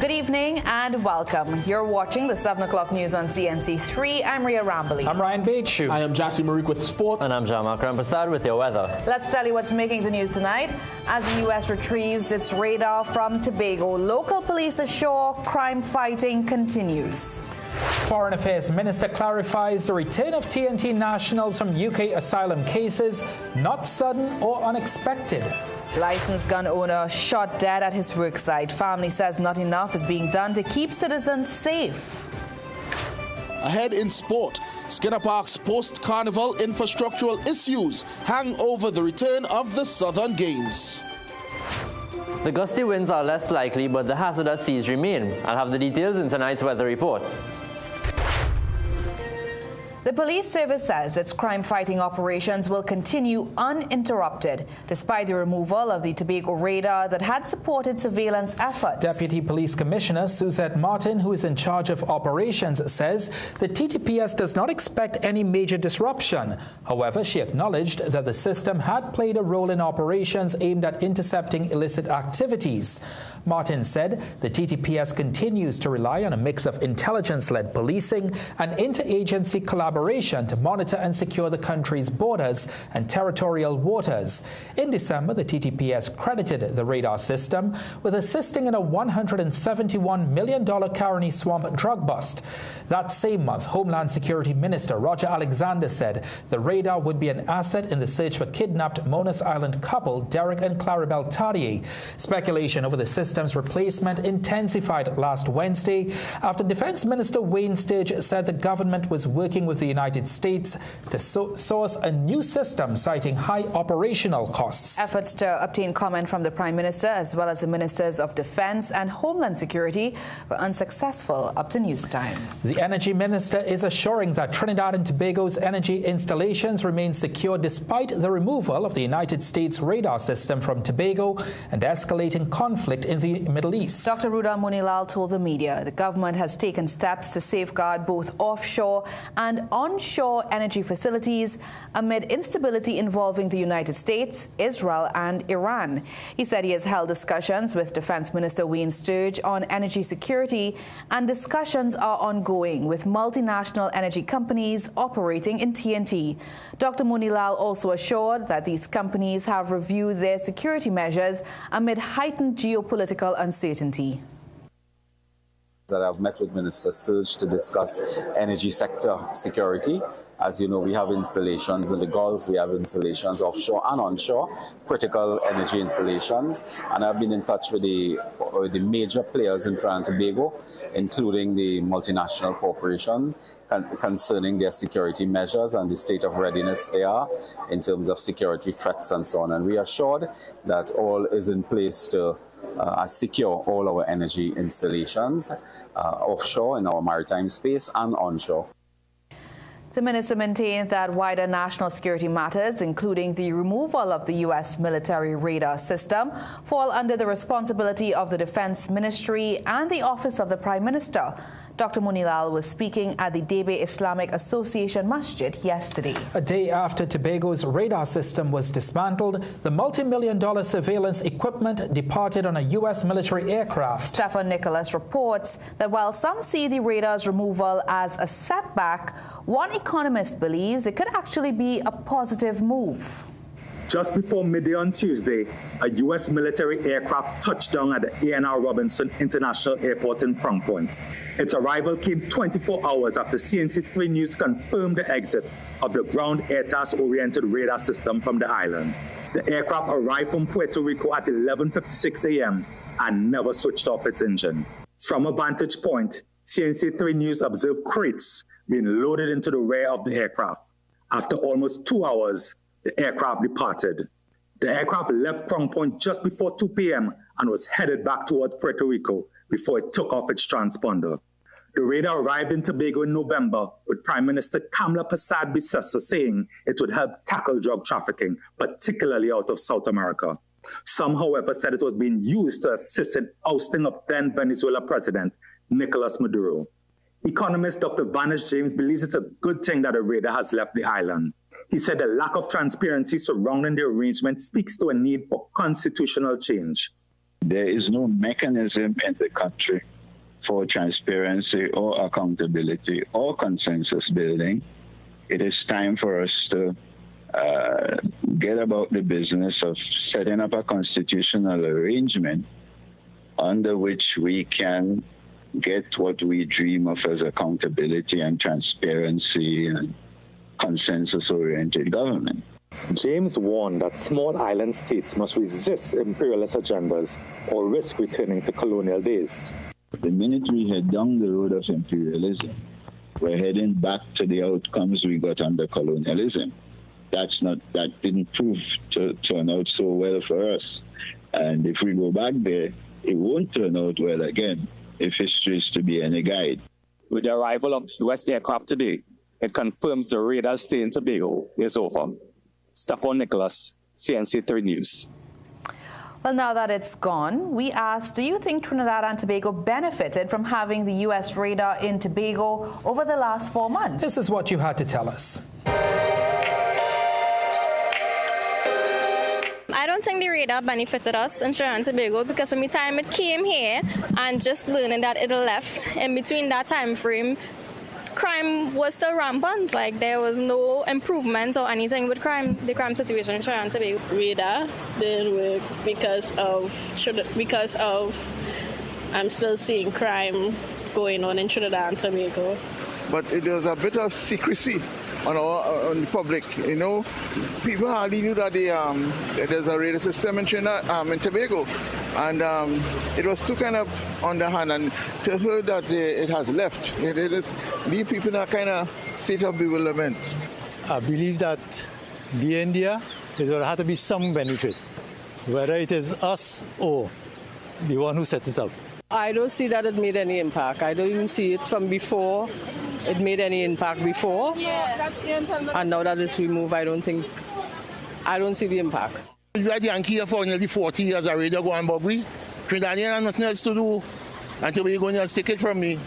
Good evening and welcome. You're watching the 7 o'clock news on CNC3. I'm Ria Rambali. I'm Ryan Bachu. I am Jassy Marik with sport. And I'm Jamal Prasad with your weather. Let's tell you what's making the news tonight. As the U.S. retrieves its radar from Tobago, local police assure crime fighting continues. Foreign Affairs Minister clarifies the return of TNT nationals from UK asylum cases, not sudden or unexpected. Licensed gun owner shot dead at his worksite. Family says not enough is being done to keep citizens safe. Ahead in sport, Skinner Park's post-carnival infrastructural issues hang over the return of the Southern Games. The gusty winds are less likely, but the hazardous seas remain. I'll have the details in tonight's weather report. The police service says its crime-fighting operations will continue uninterrupted, despite the removal of the Tobago radar that had supported surveillance efforts. Deputy Police Commissioner Suzette Martin, who is in charge of operations, says the TTPS does not expect any major disruption. However, she acknowledged that the system had played a role in operations aimed at intercepting illicit activities. Martin said the TTPS continues to rely on a mix of intelligence-led policing and interagency collaboration to monitor and secure the country's borders and territorial waters. In December, the TTPS credited the radar system with assisting in a $171 million Caroni Swamp drug bust. That same month, Homeland Security Minister Roger Alexander said the radar would be an asset in the search for kidnapped Monas Island couple Derek and Claribel Tardier. Speculation over the system's replacement intensified last Wednesday after Defense Minister Wayne Sturge said the government was working with the United States to source a new system, citing high operational costs. Efforts to obtain comment from the Prime Minister as well as the Ministers of Defense and Homeland Security were unsuccessful up to news time. The Energy Minister is assuring that Trinidad and Tobago's energy installations remain secure despite the removal of the United States radar system from Tobago and escalating conflict in the Middle East. Dr. Ruda Munilal told the media the government has taken steps to safeguard both offshore and onshore energy facilities amid instability involving the United States, Israel and Iran. He said he has held discussions with Defense Minister Wayne Sturge on energy security, and discussions are ongoing with multinational energy companies operating in TNT. Dr. Munilal also assured that these companies have reviewed their security measures amid heightened geopolitical uncertainty. That I've met with Minister Sturge to discuss energy sector security. As you know, we have installations in the Gulf, we have installations offshore and onshore, critical energy installations, and I've been in touch with the major players in Trinidad and Tobago, including the multinational corporation, concerning their security measures and the state of readiness they are in terms of security threats and so on. And we are assured that all is in place to secure all our energy installations offshore in our maritime space and onshore. The minister maintained that wider national security matters, including the removal of the U.S. military radar system, fall under the responsibility of the Defense Ministry and the Office of the Prime Minister. Dr. Munilal was speaking at the Debe Islamic Association Masjid yesterday. A day after Tobago's radar system was dismantled, the multi-million-dollar surveillance equipment departed on a U.S. military aircraft. Stefan Nicholas reports that while some see the radar's removal as a setback, one economist believes it could actually be a positive move. Just before midday on Tuesday, a U.S. military aircraft touched down at the A&R Robinson International Airport in Crown Point. Its arrival came 24 hours after CNC3 News confirmed the exit of the ground air task-oriented radar system from the island. The aircraft arrived from Puerto Rico at 11:56 a.m. and never switched off its engine. From a vantage point, CNC3 News observed crates being loaded into the rear of the aircraft. After almost 2 hours, the aircraft departed. The aircraft left Crown Point just before 2 p.m. and was headed back towards Puerto Rico before it took off its transponder. The radar arrived in Tobago in November, with Prime Minister Kamla Persad-Bissessar saying it would help tackle drug trafficking, particularly out of South America. Some, however, said it was being used to assist in ousting of then Venezuela President Nicolas Maduro. Economist Dr. Vanish James believes it's a good thing that the radar has left the island. He said the lack of transparency surrounding the arrangement speaks to a need for constitutional change. There is no mechanism in the country for transparency or accountability or consensus building. It is time for us to get about the business of setting up a constitutional arrangement under which we can get what we dream of as accountability and transparency and consensus-oriented government. James warned that small island states must resist imperialist agendas or risk returning to colonial days. The minute we head down the road of imperialism, we're heading back to the outcomes we got under colonialism. That didn't prove to turn out so well for us. And if we go back there, it won't turn out well again, if history is to be any guide. With the arrival of U.S. aircraft today, it confirms the radar stay in Tobago is over. Stefan Nicholas, CNC3 News. Well, now that it's gone, we asked, do you think Trinidad and Tobago benefited from having the U.S. radar in Tobago over the last 4 months? This is what you had to tell us. I don't think the radar benefited us in Trinidad and Tobago because from the time it came here and just learning that it left, in between that time frame, crime was still rampant. Like, there was no improvement or anything with crime, the crime situation in Trinidad and Tobago. Radar didn't work because of I'm still seeing crime going on in Trinidad and Tobago. But there was a bit of secrecy on the public, you know. People hardly knew that there's a radar system in Trinidad, in Tobago. And it was too kind of underhand, and to hear that it has left, it just leave people in a kind of state of bewilderment. I believe that being there, it will have to be some benefit, whether it is us or the one who set it up. I don't see that it made any impact. I don't even see it from before. It made any impact before. And now that it's removed, I don't see the impact. You had Yankee here for nearly 40 years already, go on Bobby. Trinidadian have nothing else to do. Until we're going to take it from me.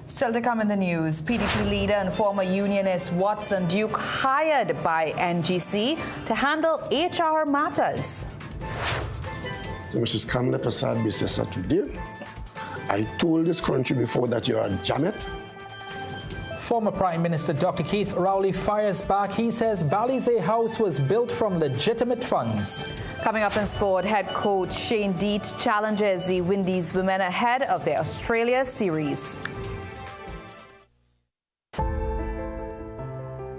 Still to come in the news, PDP leader and former unionist Watson Duke hired by NGC to handle HR matters. Mrs. Kamala Prasad business today. I told this country before that you are a jamet. Former Prime Minister Dr. Keith Rowley fires back. He says Balize House was built from legitimate funds. Coming up in sport, head coach Shane Deet challenges the Windies women ahead of their Australia series.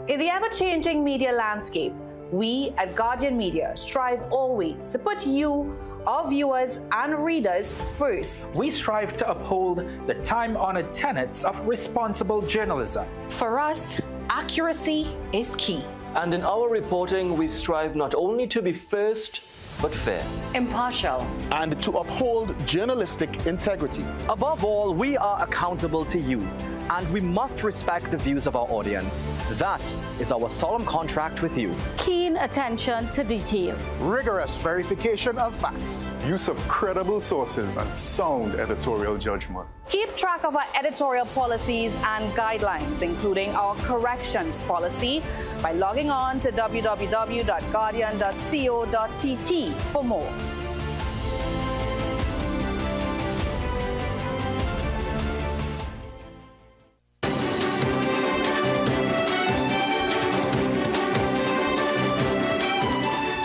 In the ever-changing media landscape, we at Guardian Media strive always to put you, our viewers and readers, first. We strive to uphold the time-honored tenets of responsible journalism. For us, accuracy is key. And in our reporting, we strive not only to be first, but fair, impartial, and to uphold journalistic integrity. Above all, we are accountable to you, and we must respect the views of our audience. That is our solemn contract with you. Keen attention to detail. Rigorous verification of facts. Use of credible sources and sound editorial judgment. Keep track of our editorial policies and guidelines, including our corrections policy, by logging on to www.guardian.co.tt for more.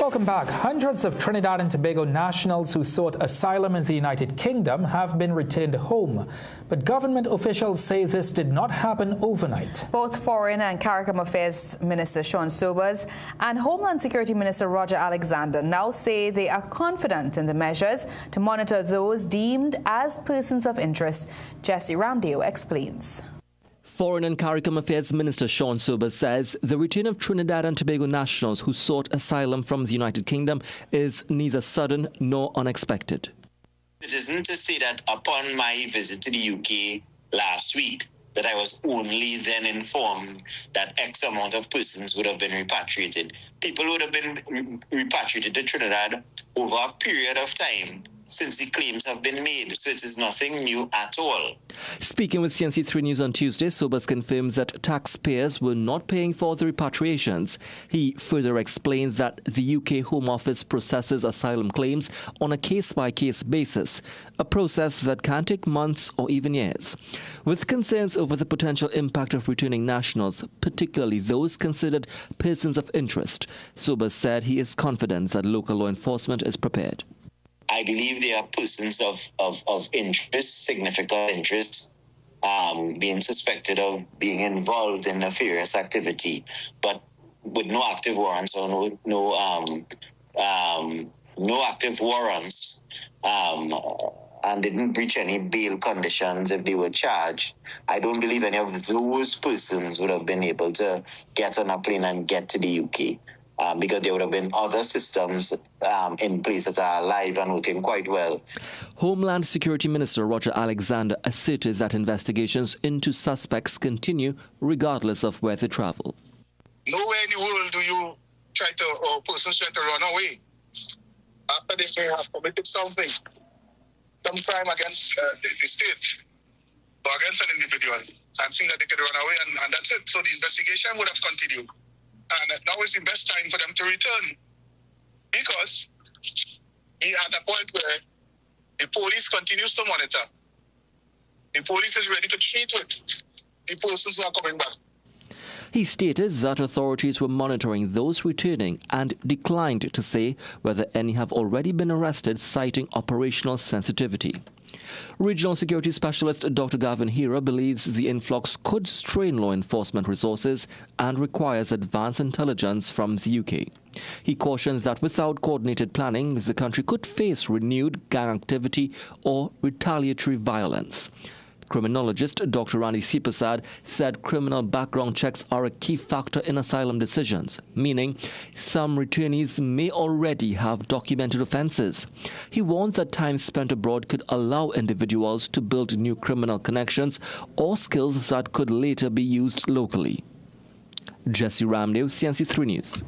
Welcome back. Hundreds of Trinidad and Tobago nationals who sought asylum in the United Kingdom have been returned home. But government officials say this did not happen overnight. Both Foreign and CARICOM Affairs Minister Sean Sobers and Homeland Security Minister Roger Alexander now say they are confident in the measures to monitor those deemed as persons of interest. Jesse Ramdeo explains. Foreign and CARICOM Affairs Minister Sean Sobers says the return of Trinidad and Tobago nationals who sought asylum from the United Kingdom is neither sudden nor unexpected. It isn't to say that upon my visit to the UK last week that I was only then informed that X amount of persons would have been repatriated. People would have been repatriated to Trinidad over a period of time since the claims have been made. So it is nothing new at all. Speaking with CNC3 News on Tuesday, Sobers confirmed that taxpayers were not paying for the repatriations. He further explained that the UK Home Office processes asylum claims on a case-by-case basis, a process that can take months or even years. With concerns over the potential impact of returning nationals, particularly those considered persons of interest, Sobers said he is confident that local law enforcement is prepared. I believe there are persons of interest, significant interest, being suspected of being involved in nefarious activity, but with no active warrants or no active warrants, and didn't breach any bail conditions if they were charged. I don't believe any of those persons would have been able to get on a plane and get to the UK. Because there would have been other systems in place that are alive and working quite well. Homeland Security Minister Roger Alexander asserted that investigations into suspects continue regardless of where they travel. Nowhere in the world do you try to, or persons try to run away after they may have committed something, some crime against the state or against an individual, and think that they could run away, and that's it. So the investigation would have continued. And now is the best time for them to return, because we are at a point where the police continues to monitor. The police is ready to treat with the persons who are coming back. He stated that authorities were monitoring those returning and declined to say whether any have already been arrested, citing operational sensitivity. Regional Security Specialist Dr. Gavin Hira believes the influx could strain law enforcement resources and requires advanced intelligence from the UK. He cautioned that without coordinated planning, the country could face renewed gang activity or retaliatory violence. Criminologist Dr. Randy Sipasad said criminal background checks are a key factor in asylum decisions, meaning some returnees may already have documented offences. He warned that time spent abroad could allow individuals to build new criminal connections or skills that could later be used locally. Jesse Ramdale, CNC3 News.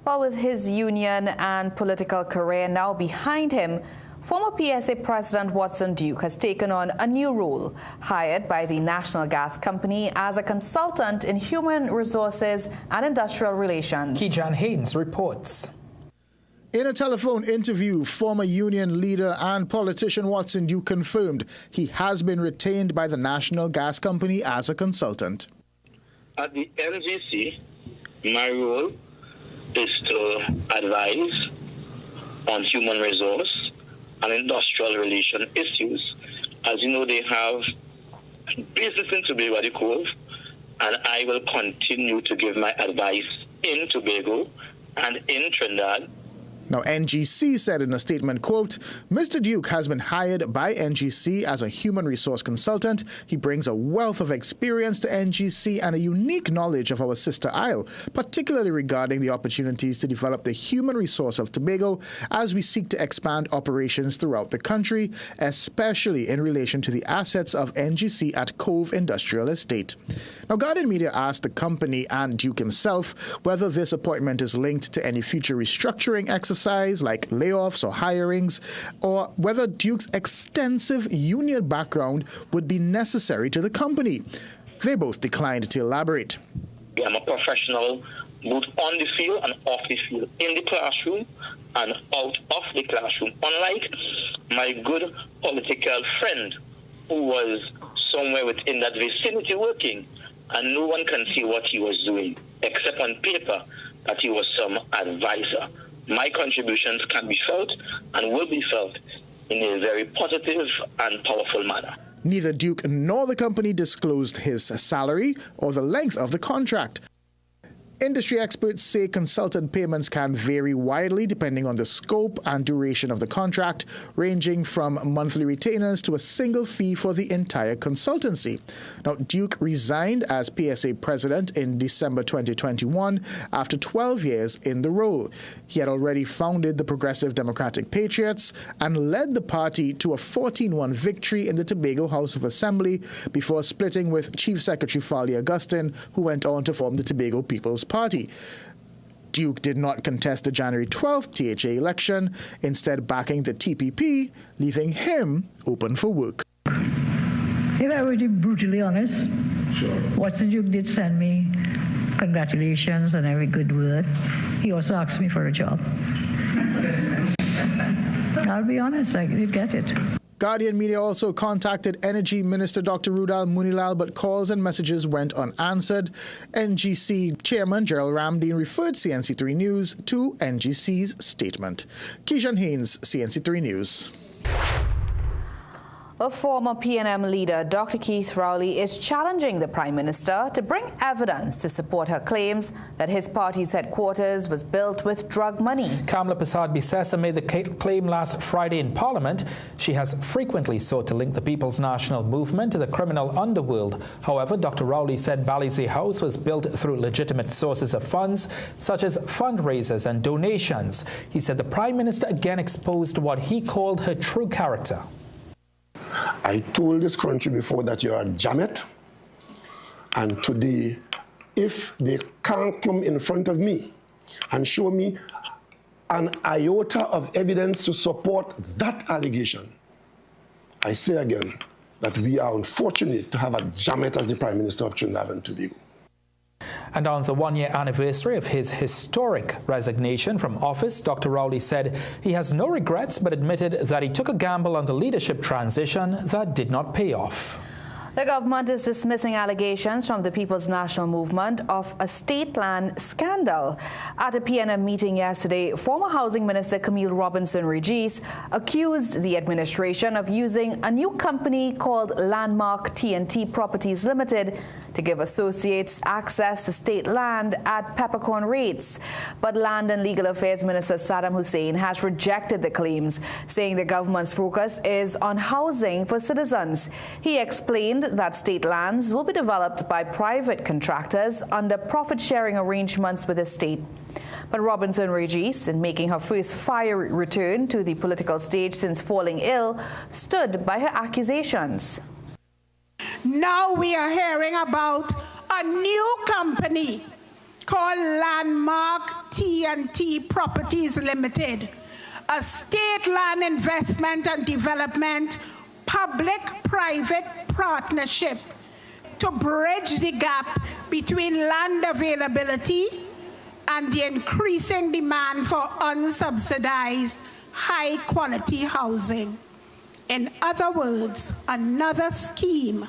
Well, with his union and political career now behind him, former PSA President Watson Duke has taken on a new role, hired by the National Gas Company as a consultant in human resources and industrial relations. Kijan Haynes reports. In a telephone interview, former union leader and politician Watson Duke confirmed he has been retained by the National Gas Company as a consultant. At the NGC, my role is to advise on human resource and industrial relation issues. As you know, they have business in Tobago, the Cove, and I will continue to give my advice in Tobago and in Trinidad. Now, NGC said in a statement, quote, Mr. Duke has been hired by NGC as a human resource consultant. He brings a wealth of experience to NGC and a unique knowledge of our sister isle, particularly regarding the opportunities to develop the human resource of Tobago as we seek to expand operations throughout the country, especially in relation to the assets of NGC at Cove Industrial Estate. Now, Guardian Media asked the company and Duke himself whether this appointment is linked to any future restructuring exercise like layoffs or hirings, or whether Duke's extensive union background would be necessary to the company. They both declined to elaborate. I'm a professional both on the field and off the field, in the classroom and out of the classroom, unlike my good political friend who was somewhere within that vicinity working, and no one can see what he was doing, except on paper that he was some advisor. My contributions can be felt and will be felt in a very positive and powerful manner. Neither Duke nor the company disclosed his salary or the length of the contract. Industry experts say consultant payments can vary widely depending on the scope and duration of the contract, ranging from monthly retainers to a single fee for the entire consultancy. Now, Duke resigned as PSA president in December 2021 after 12 years in the role. He had already founded the Progressive Democratic Patriots and led the party to a 14-1 victory in the Tobago House of Assembly before splitting with Chief Secretary Farley Augustine, who went on to form the Tobago People's Party. Duke did not contest the January 12th THA election, instead backing the TPP, leaving him open for work. If I were to be brutally honest, Watson Duke did send me congratulations and every good word. He also asked me for a job. I'll be honest, I did get it. Guardian Media also contacted Energy Minister Dr. Rudal Munilal, but calls and messages went unanswered. NGC Chairman Gerald Ramdeen referred CNC3 News to NGC's statement. Keishan Haynes, CNC3 News. A former PNM leader, Dr. Keith Rowley, is challenging the Prime Minister to bring evidence to support her claims that his party's headquarters was built with drug money. Kamla Prasad-Bisesa made the claim last Friday in Parliament. She has frequently sought to link the People's National Movement to the criminal underworld. However, Dr. Rowley said Balizé House was built through legitimate sources of funds, such as fundraisers and donations. He said the Prime Minister again exposed what he called her true character. I told this country before that you're a jamet, and today, if they can't come in front of me and show me an iota of evidence to support that allegation, I say again that we are unfortunate to have a jamet as the Prime Minister of Trinidad and Tobago. And on the one-year anniversary of his historic resignation from office, Dr. Rowley said he has no regrets, but admitted that he took a gamble on the leadership transition that did not pay off. The government is dismissing allegations from the People's National Movement of a state land scandal. At a PNM meeting yesterday, former Housing Minister Camille Robinson-Regis accused the administration of using a new company called Landmark TNT Properties Limited to give associates access to state land at peppercorn rates. But Land and Legal Affairs Minister Saddam Hussein has rejected the claims, saying the government's focus is on housing for citizens. He explained that state lands will be developed by private contractors under profit-sharing arrangements with the state. But Robinson-Regis, in making her first fiery return to the political stage since falling ill, stood by her accusations. Now we are hearing about a new company called Landmark TNT Properties Limited, a state land investment and development public-private partnership to bridge the gap between land availability and the increasing demand for unsubsidized, high-quality housing. In other words, another scheme.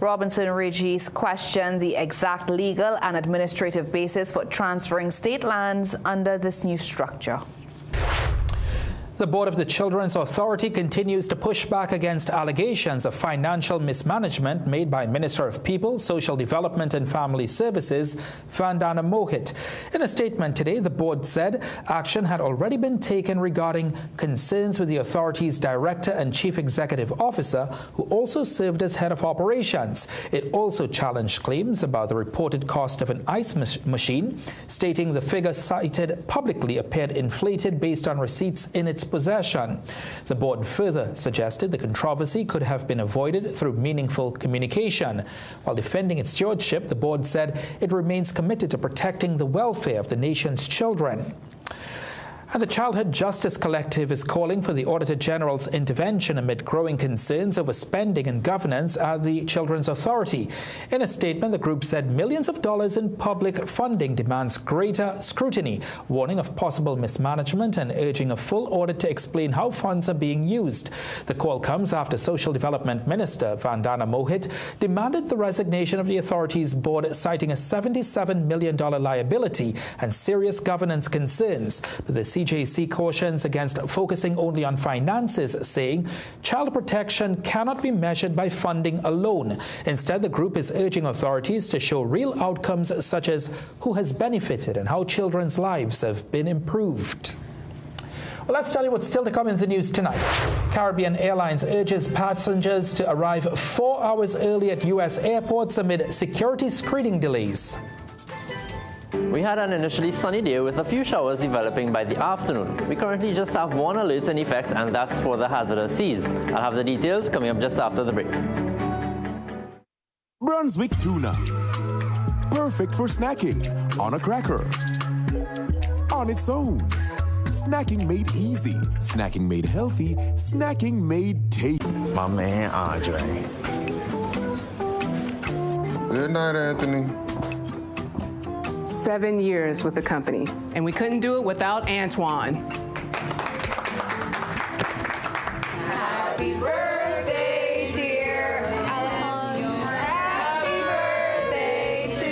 Robinson-Regis questioned the exact legal and administrative basis for transferring state lands under this new structure. The Board of the Children's Authority continues to push back against allegations of financial mismanagement made by Minister of People, Social Development and Family Services, Vandana Mohit. In a statement today, the board said action had already been taken regarding concerns with the authority's director and chief executive officer, who also served as head of operations. It also challenged claims about the reported cost of an ice machine, stating the figure cited publicly appeared inflated based on receipts in its possession. The board further suggested the controversy could have been avoided through meaningful communication. While defending its stewardship, the board said it remains committed to protecting the welfare of the nation's children. And the Childhood Justice Collective is calling for the Auditor General's intervention amid growing concerns over spending and governance at the Children's Authority. In a statement, the group said millions of dollars in public funding demands greater scrutiny, warning of possible mismanagement and urging a full audit to explain how funds are being used. The call comes after Social Development Minister Vandana Mohit demanded the resignation of the authority's board, citing a $77 million liability and serious governance concerns. But the CJC cautions against focusing only on finances, saying child protection cannot be measured by funding alone. Instead, the group is urging authorities to show real outcomes such as who has benefited and how children's lives have been improved. Well, let's tell you what's still to come in the news tonight. Caribbean Airlines urges passengers to arrive 4 hours early at U.S. airports amid security screening delays. We had an initially sunny day with a few showers developing by the afternoon. We currently just have one alert in effect, and that's for the hazardous seas. I'll have the details coming up just after the break. Brunswick tuna. Perfect for snacking on a cracker, on its own. Snacking made easy, snacking made healthy, snacking made tasty. My man Andre. Good night, Anthony. 7 years with the company, and we couldn't do it without Antoine. Happy birthday, dear Alejandro. Happy birthday to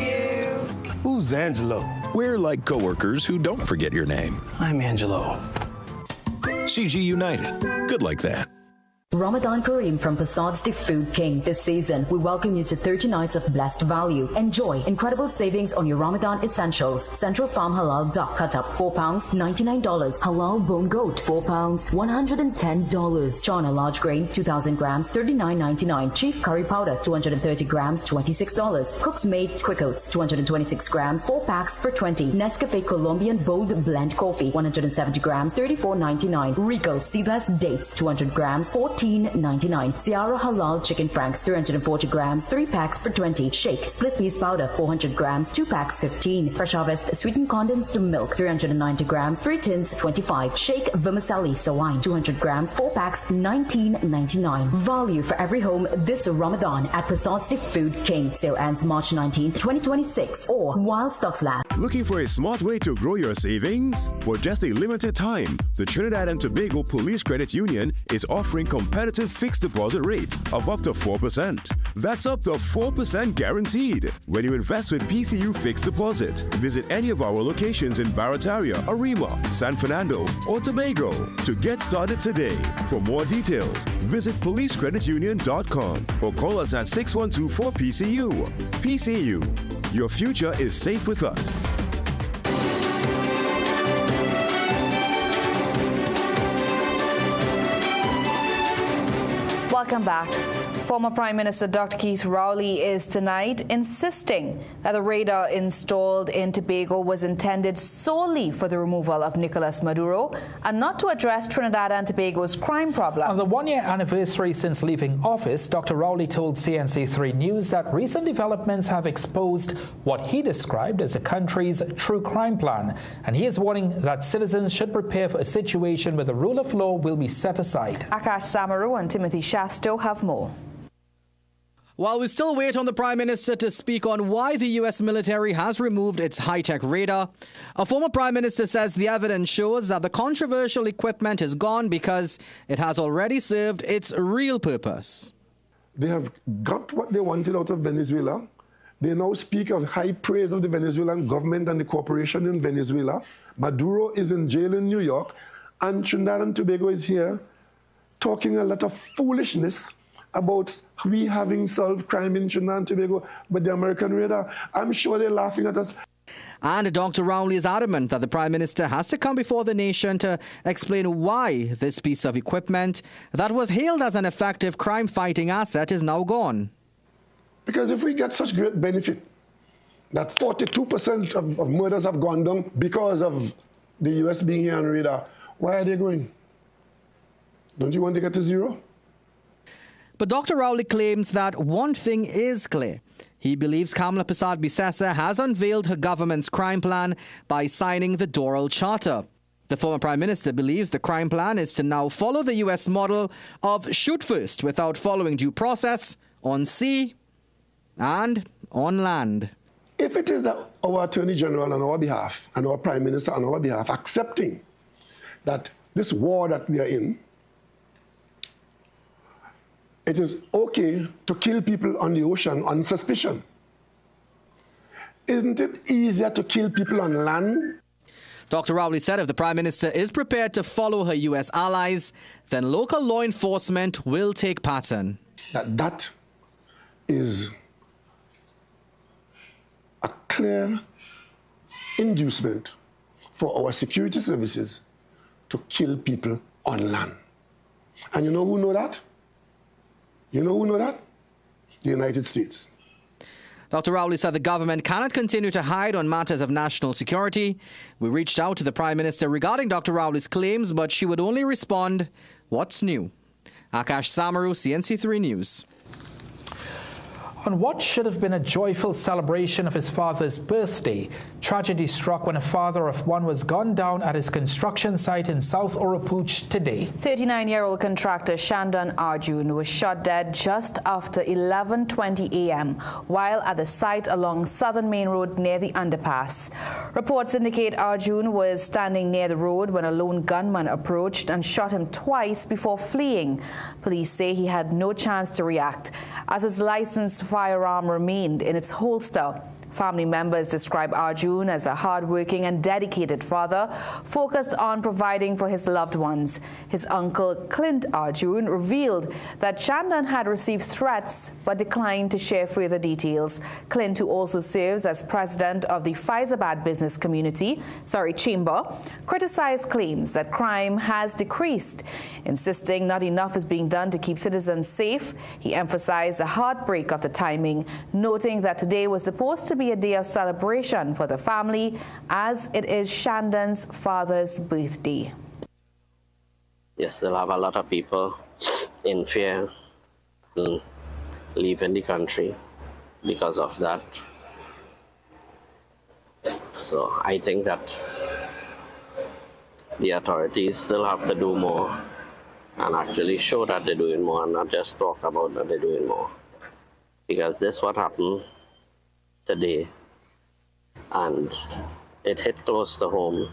you. Who's Angelo? We're like coworkers who don't forget your name. I'm Angelo. CG United. Good like that. Ramadan Kareem from Passad's The Food King. This season, we welcome you to 30 nights of blessed value. Enjoy incredible savings on your Ramadan essentials. Central Farm Halal Duck Cut Up, £4, $99. Halal Bone Goat, £4, $110. Chana Large Grain, 2,000 grams, $39.99. Chief Curry Powder, 230 grams, $26. Cook's Made Quick Oats, 226 grams, 4 packs for $20. Nescafe Colombian Bold Blend Coffee, 170 grams, $34.99. Rico Seedless Dates, 200 grams, $14.99. Ciara Halal Chicken Franks, 340 grams, 3 packs for $20. Shake Split Peas Powder, 400 grams, 2 packs, $15. Fresh Harvest Sweetened Condensed Milk, 390 grams, 3 tins, $25. Shake Vermicelli Sawine, 200 grams, 4 packs, $19.99. Value for every home this Ramadan at Passad's The Food King. Sale ends March 19th, 2026, or while stocks last. Looking for a smart way to grow your savings? For just a limited time, the Trinidad and Tobago Police Credit Union is offering competitive fixed deposit rates of up to 4%. That's up to 4% guaranteed when you invest with PCU Fixed Deposit. Visit any of our locations in Barataria, Arima, San Fernando, or Tobago to get started today. For more details, visit policecreditunion.com or call us at 6124-PCU. PCU, your future is safe with us. Welcome back. Former Prime Minister Dr. Keith Rowley is tonight insisting that the radar installed in Tobago was intended solely for the removal of Nicolas Maduro and not to address Trinidad and Tobago's crime problem. On the one-year anniversary since leaving office, Dr. Rowley told CNC3 News that recent developments have exposed what he described as the country's true crime plan, and he is warning that citizens should prepare for a situation where the rule of law will be set aside. Akash Samaru and Timothy Shasto have more. While we still wait on the Prime Minister to speak on why the U.S. military has removed its high-tech radar, a former Prime Minister says the evidence shows that the controversial equipment is gone because it has already served its real purpose. They have got what they wanted out of Venezuela. They now speak of high praise of the Venezuelan government and the corporation in Venezuela. Maduro is in jail in New York, and Trinidad and Tobago is here talking a lot of foolishness about we having solved crime in Trinidad and Tobago, but the American radar, I'm sure they're laughing at us. And Dr. Rowley is adamant that the Prime Minister has to come before the nation to explain why this piece of equipment that was hailed as an effective crime-fighting asset is now gone. Because if we get such great benefit, that 42% of murders have gone down because of the U.S. being here on radar, why are they going? Don't you want to get to zero? But Dr. Rowley claims that one thing is clear. He believes Kamala Persad-Bissessar has unveiled her government's crime plan by signing the Doral Charter. The former Prime Minister believes the crime plan is to now follow the U.S. model of shoot first without following due process on sea and on land. If it is that our Attorney General on our behalf and our Prime Minister on our behalf accepting that this war that we are in, it is okay to kill people on the ocean on suspicion. Isn't it easier to kill people on land? Dr. Rowley said if the Prime Minister is prepared to follow her U.S. allies, then local law enforcement will take pattern. That is a clear inducement for our security services to kill people on land. And you know who know that? You know who know that? The United States. Dr. Rowley said the government cannot continue to hide on matters of national security. We reached out to the Prime Minister regarding Dr. Rowley's claims, but she would only respond, "What's new?" Akash Samaru, CNC3 News. On what should have been a joyful celebration of his father's birthday, tragedy struck when a father of one was gunned down at his construction site in South Oropouche today. 39-year-old contractor Shandon Arjun was shot dead just after 11:20 a.m. while at the site along Southern Main Road near the underpass. Reports indicate Arjun was standing near the road when a lone gunman approached and shot him twice before fleeing. Police say he had no chance to react, as his licensed firearm remained in its holster. Family members describe Arjun as a hard-working and dedicated father, focused on providing for his loved ones. His uncle, Clint Arjun, revealed that Shandon had received threats but declined to share further details. Clint, who also serves as president of the Faizabad Business Chamber, criticized claims that crime has decreased, insisting not enough is being done to keep citizens safe. He emphasized the heartbreak of the timing, noting that today was supposed to be a day of celebration for the family, as it is Shandon's father's birthday. Yes, they'll have a lot of people in fear leaving the country because of that. So I think that the authorities still have to do more and actually show that they're doing more and not just talk about that they're doing more. Because this is what happened today, and it hit close to home.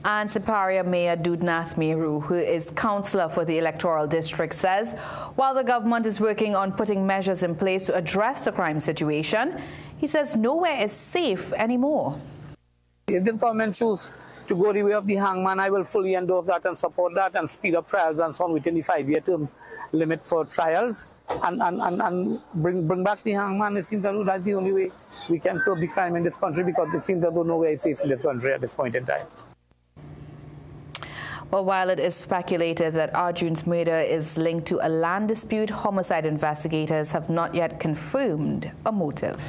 And Siparia Mayor Dudnath Meru, who is councillor for the electoral district, says while the government is working on putting measures in place to address the crime situation, he says nowhere is safe anymore. If this government chooses to go the way of the hangman, I will fully endorse that and support that and speed up trials and so on within the 5-year term limit for trials and bring back the hangman. It seems that that's the only way we can curb the crime in this country, because it seems that nowhere is safe in this country at this point in time. Well, while it is speculated that Arjun's murder is linked to a land dispute, homicide investigators have not yet confirmed a motive.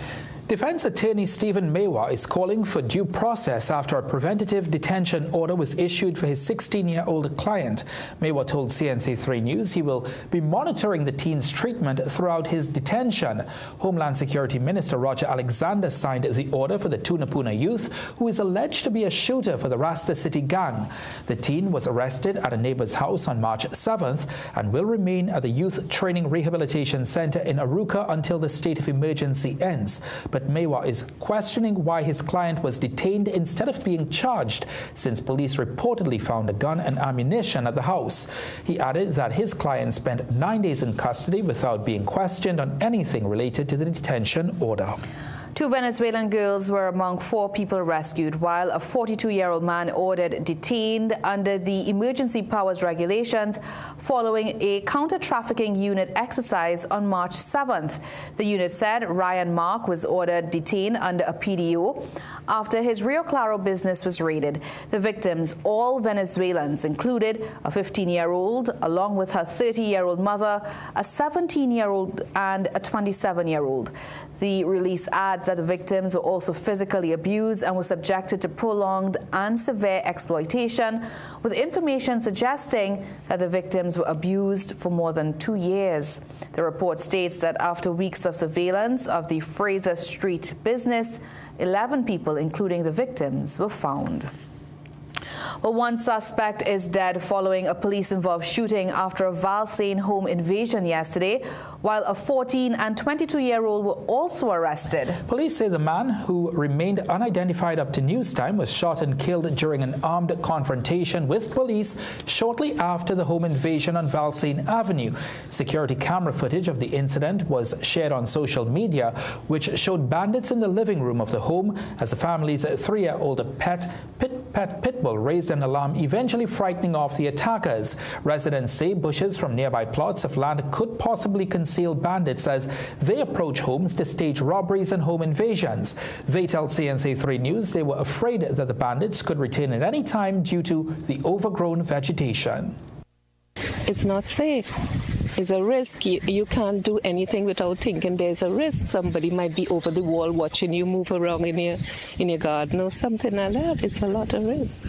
Defense attorney Stephen Mewa is calling for due process after a preventative detention order was issued for his 16-year-old client. Mewa told CNC3 News he will be monitoring the teen's treatment throughout his detention. Homeland Security Minister Roger Alexander signed the order for the Tunapuna youth, who is alleged to be a shooter for the Rasta City gang. The teen was arrested at a neighbor's house on March 7th and will remain at the Youth Training Rehabilitation Center in Aruca until the state of emergency ends. But Mewa is questioning why his client was detained instead of being charged, since police reportedly found a gun and ammunition at the house. He added that his client spent 9 days in custody without being questioned on anything related to the detention order. 2 Venezuelan girls were among 4 people rescued, while a 42-year-old man ordered detained under the emergency powers regulations following a counter-trafficking unit exercise on March 7th. The unit said Ryan Mark was ordered detained under a PDO after his Rio Claro business was raided. The victims, all Venezuelans, included a 15-year-old along with her 30-year-old mother, a 17-year-old and a 27-year-old. The release adds that the victims were also physically abused and were subjected to prolonged and severe exploitation, with information suggesting that the victims were abused for more than 2 years. The report states that after weeks of surveillance of the Fraser Street business, 11 people, including the victims, were found. Well, 1 suspect is dead following a police-involved shooting after a Valsain home invasion yesterday, while a 14- and 22-year-old were also arrested. Police say the man, who remained unidentified up to news time, was shot and killed during an armed confrontation with police shortly after the home invasion on Valsain Avenue. Security camera footage of the incident was shared on social media, which showed bandits in the living room of the home as the family's 3-year-old pit bull raised an alarm, eventually frightening off the attackers. Residents say bushes from nearby plots of land could possibly conceal bandits as they approach homes to stage robberies and home invasions. They tell CNC3 News they were afraid that the bandits could return at any time due to the overgrown vegetation. It's not safe. It's a risk. You can't do anything without thinking there's a risk. Somebody might be over the wall watching you move around in your garden or something like that. It's a lot of risk.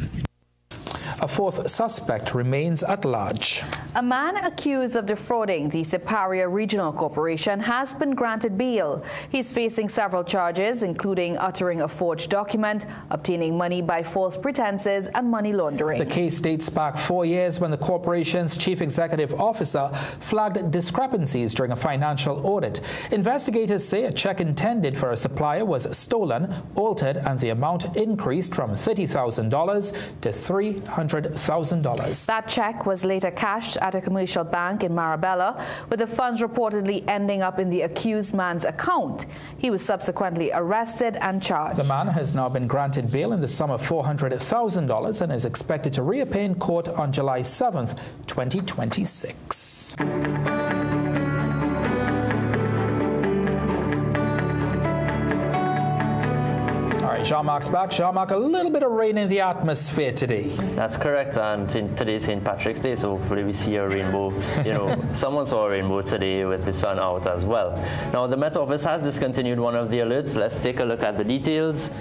A 4th suspect remains at large. A man accused of defrauding the Superior Regional Corporation has been granted bail. He's facing several charges, including uttering a forged document, obtaining money by false pretenses, and money laundering. The case dates back 4 years when the corporation's chief executive officer flagged discrepancies during a financial audit. Investigators say a check intended for a supplier was stolen, altered, and the amount increased from $30,000 to $300,000. That check was later cashed at a commercial bank in Marabella, with the funds reportedly ending up in the accused man's account. He was subsequently arrested and charged. The man has now been granted bail in the sum of $400,000 and is expected to reappear in court on July 7th, 2026. Jean-Marc's back. Jean-Marc, a little bit of rain in the atmosphere today. That's correct, and today's St. Patrick's Day, so hopefully we see a rainbow. Someone saw a rainbow today with the sun out as well. Now, the Met Office has discontinued one of the alerts. Let's take a look at the details.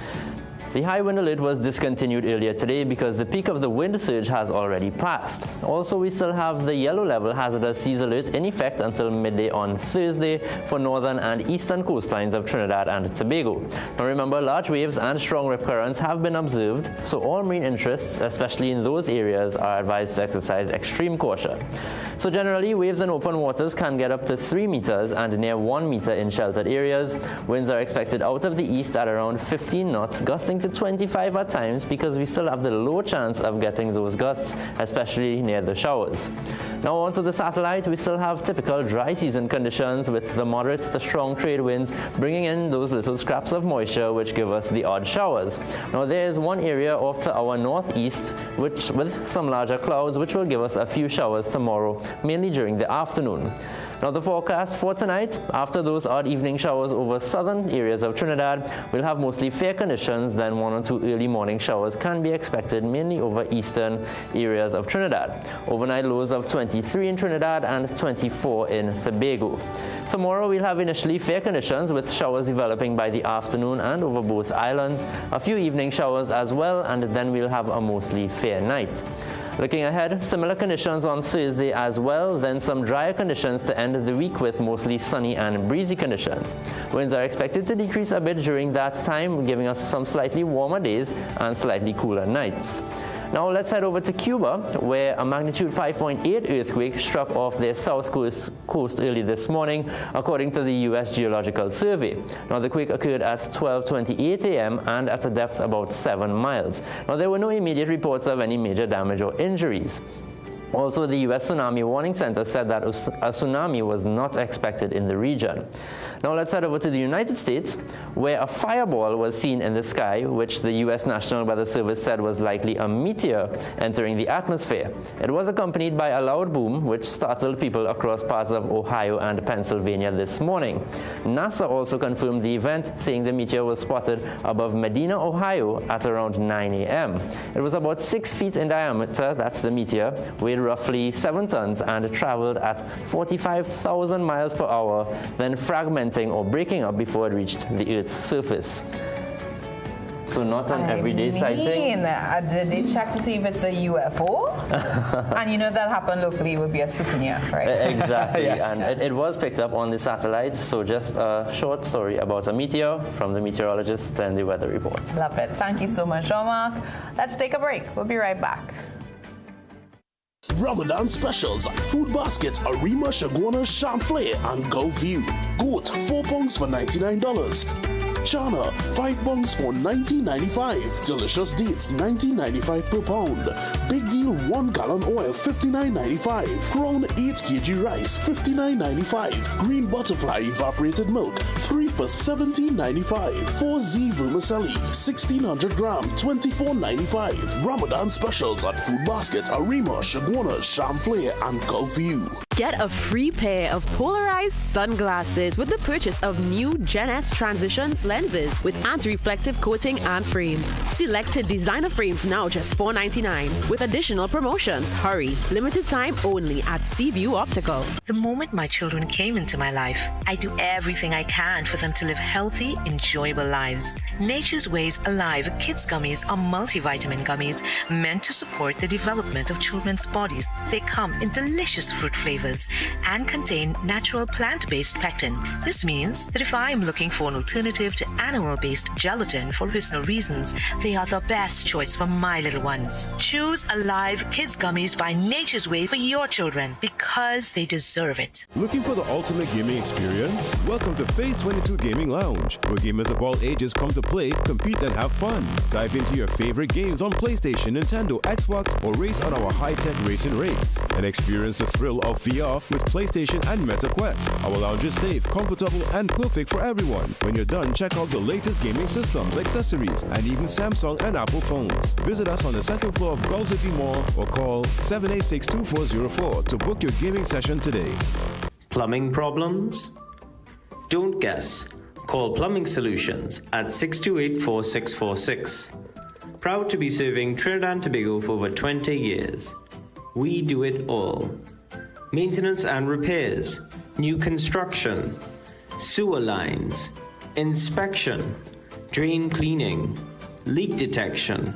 The high wind alert was discontinued earlier today because the peak of the wind surge has already passed. Also, we still have the yellow level hazardous seas alert in effect until midday on Thursday for northern and eastern coastlines of Trinidad and Tobago. Now remember, large waves and strong rip currents have been observed, so all marine interests, especially in those areas, are advised to exercise extreme caution. So generally, waves in open waters can get up to 3 meters and near 1 meter in sheltered areas. Winds are expected out of the east at around 15 knots, gusting to 25 at times, because we still have the low chance of getting those gusts, especially near the showers. Now onto the satellite, we still have typical dry season conditions with the moderate to strong trade winds bringing in those little scraps of moisture which give us the odd showers. Now there is one area off to our northeast with some larger clouds which will give us a few showers tomorrow, mainly during the afternoon. Now the forecast for tonight, after those odd evening showers over southern areas of Trinidad, we'll have mostly fair conditions, then 1 or 2 early morning showers can be expected mainly over eastern areas of Trinidad. Overnight lows of 23 in Trinidad and 24 in Tobago. Tomorrow we'll have initially fair conditions with showers developing by the afternoon and over both islands, a few evening showers as well, and then we'll have a mostly fair night. Looking ahead, similar conditions on Thursday as well, then some drier conditions to end the week with mostly sunny and breezy conditions. Winds are expected to decrease a bit during that time, giving us some slightly warmer days and slightly cooler nights. Now let's head over to Cuba, where a magnitude 5.8 earthquake struck off their south coast early this morning, according to the U.S. Geological Survey. Now the quake occurred at 12:28 a.m. and at a depth about 7 miles. Now there were no immediate reports of any major damage or injuries. Also, the U.S. Tsunami Warning Center said that a tsunami was not expected in the region. Now let's head over to the United States, where a fireball was seen in the sky, which the U.S. National Weather Service said was likely a meteor entering the atmosphere. It was accompanied by a loud boom, which startled people across parts of Ohio and Pennsylvania this morning. NASA also confirmed the event, saying the meteor was spotted above Medina, Ohio at around 9 a.m. It was about 6 feet in diameter, that's the meteor, weighed roughly 7 tons and traveled at 45,000 miles per hour, then fragmented or breaking up before it reached the Earth's surface. So not an everyday sighting. Did they check to see if it's a UFO? And if that happened locally, it would be a souvenir, right? Exactly. Yes. And it was picked up on the satellite. So just a short story about a meteor from the meteorologist and the weather report. Love it. Thank you so much, Jean-Marc. Let's take a break. We'll be right back. Ramadan specials at Food Basket, Arima, Shagwana, Champlain, and Gulf View. Goat, 4 pounds for $99. Chana, 5 pounds for $19.95. Delicious dates, $19.95 per pound. Big deal, 1 gallon oil, $59.95. Crown 8 kg rice, $59.95. Green butterfly evaporated milk, 3 for $17.95. 4Z vermicelli, 1600 gram, $24.95. Ramadan specials at Food Basket, Arima, Shagwana, Champlain, and Gulf View. Get a free pair of polarized sunglasses with the purchase of new Gen S Transitions lenses with anti-reflective coating and frames. Selected designer frames now just $4.99 with additional promotions. Hurry, limited time only at Seaview Optical. The moment my children came into my life, I do everything I can for them to live healthy, enjoyable lives. Nature's Ways Alive Kids Gummies are multivitamin gummies meant to support the development of children's bodies. They come in delicious fruit flavors and contain natural plant-based pectin. This means that if I'm looking for an alternative to animal-based gelatin for personal reasons, they are the best choice for my little ones. Choose Alive Kids Gummies by Nature's Way for your children because they deserve it. Looking for the ultimate gaming experience? Welcome to Phase 22 Gaming Lounge, where gamers of all ages come to play, compete, and have fun. Dive into your favorite games on PlayStation, Nintendo, Xbox, or race on our high-tech racing rigs. And experience the thrill of VR with PlayStation and Meta Quest. Our lounge is safe, comfortable, and perfect for everyone. When you're done, check out the latest gaming systems, accessories, and even Samsung and Apple phones. Visit us on the second floor of Gulf City Mall or call 786-2404 to book your gaming session today. Plumbing problems? Don't guess. Call Plumbing Solutions at 628-4646. Proud to be serving Trinidad and Tobago for over 20 years. We do it all. Maintenance and repairs, new construction, sewer lines, inspection, drain cleaning, leak detection.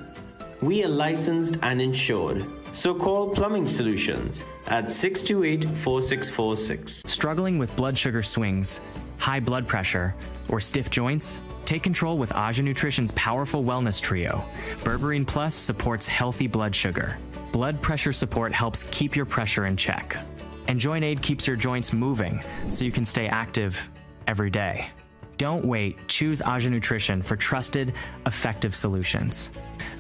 We are licensed and insured. So call Plumbing Solutions at 628-4646. Struggling with blood sugar swings, high blood pressure, or stiff joints? Take control with Aja Nutrition's powerful wellness trio. Berberine Plus supports healthy blood sugar. Blood pressure support helps keep your pressure in check. And Joint Aid keeps your joints moving so you can stay active every day. Don't wait. Choose Aja Nutrition for trusted, effective solutions.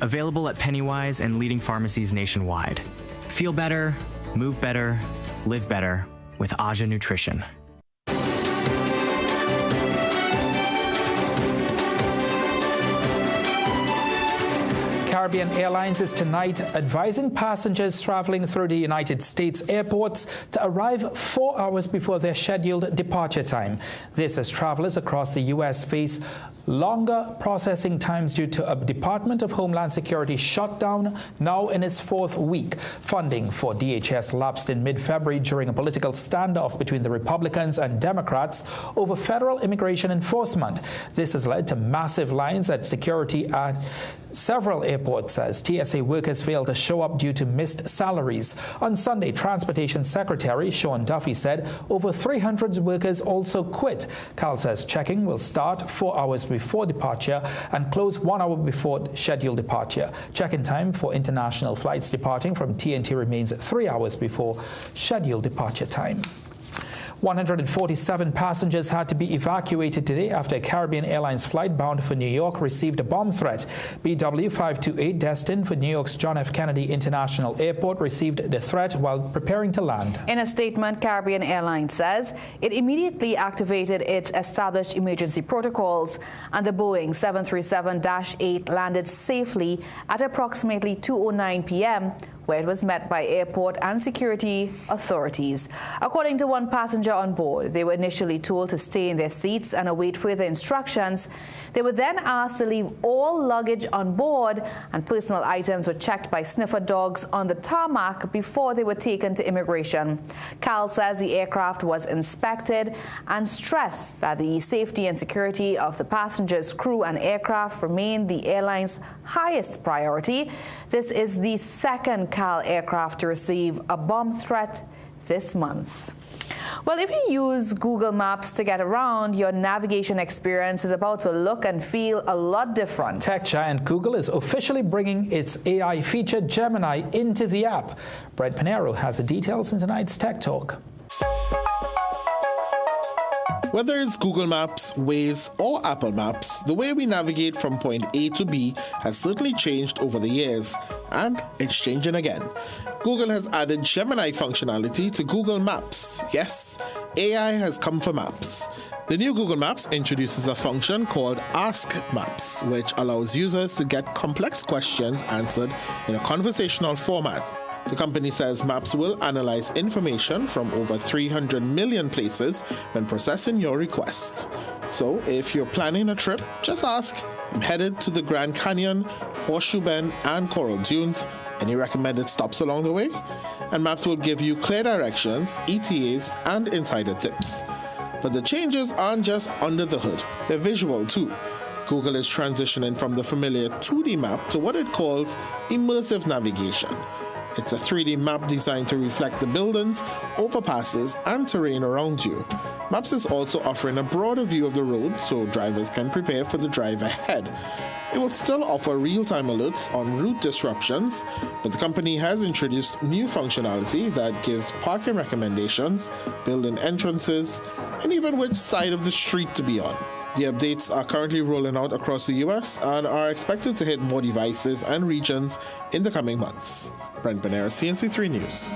Available at Pennywise and leading pharmacies nationwide. Feel better, move better, live better with Aja Nutrition. Caribbean Airlines is tonight advising passengers traveling through the United States airports to arrive 4 hours before their scheduled departure time. This as travelers across the U.S. face longer processing times due to a Department of Homeland Security shutdown now in its fourth week. Funding for DHS lapsed in mid-February during a political standoff between the Republicans and Democrats over federal immigration enforcement. This has led to massive lines at security at several airports as TSA workers failed to show up due to missed salaries. On Sunday, Transportation Secretary Sean Duffy said over 300 workers also quit. Cal says checking will start 4 hours before departure and close 1 hour before scheduled departure. Check-in time for international flights departing from TNT remains 3 hours before scheduled departure time. 147 passengers had to be evacuated today after a Caribbean Airlines flight bound for New York received a bomb threat. BW528 destined for New York's John F. Kennedy International Airport received the threat while preparing to land. In a statement, Caribbean Airlines says it immediately activated its established emergency protocols, and the Boeing 737-8 landed safely at approximately 2:09 p.m., where it was met by airport and security authorities. According to one passenger on board, they were initially told to stay in their seats and await further instructions. They were then asked to leave all luggage on board, and personal items were checked by sniffer dogs on the tarmac before they were taken to immigration. Cal says the aircraft was inspected and stressed that the safety and security of the passengers, crew, and aircraft remain the airline's highest priority. This is the second Cal aircraft to receive a bomb threat this month. Well, if you use Google Maps to get around, your navigation experience is about to look and feel a lot different. Tech giant Google is officially bringing its AI feature Gemini into the app. Brett Pinero has the details in tonight's Tech Talk. Whether it's Google Maps, Waze, or Apple Maps, the way we navigate from point A to B has certainly changed over the years, and it's changing again. Google has added Gemini functionality to Google Maps. Yes, AI has come for maps. The new Google Maps introduces a function called Ask Maps, which allows users to get complex questions answered in a conversational format. The company says maps will analyze information from over 300 million places when processing your request. So if you're planning a trip, just ask, I'm headed to the Grand Canyon, Horseshoe Bend, and Coral Dunes. Any recommended stops along the way? And maps will give you clear directions, ETAs, and insider tips. But the changes aren't just under the hood, they're visual too. Google is transitioning from the familiar 2D map to what it calls immersive navigation. It's a 3D map designed to reflect the buildings, overpasses, and terrain around you. Maps is also offering a broader view of the road so drivers can prepare for the drive ahead. It will still offer real-time alerts on route disruptions, but the company has introduced new functionality that gives parking recommendations, building entrances, and even which side of the street to be on. The updates are currently rolling out across the US and are expected to hit more devices and regions in the coming months. Brent Panera, CNC3 News.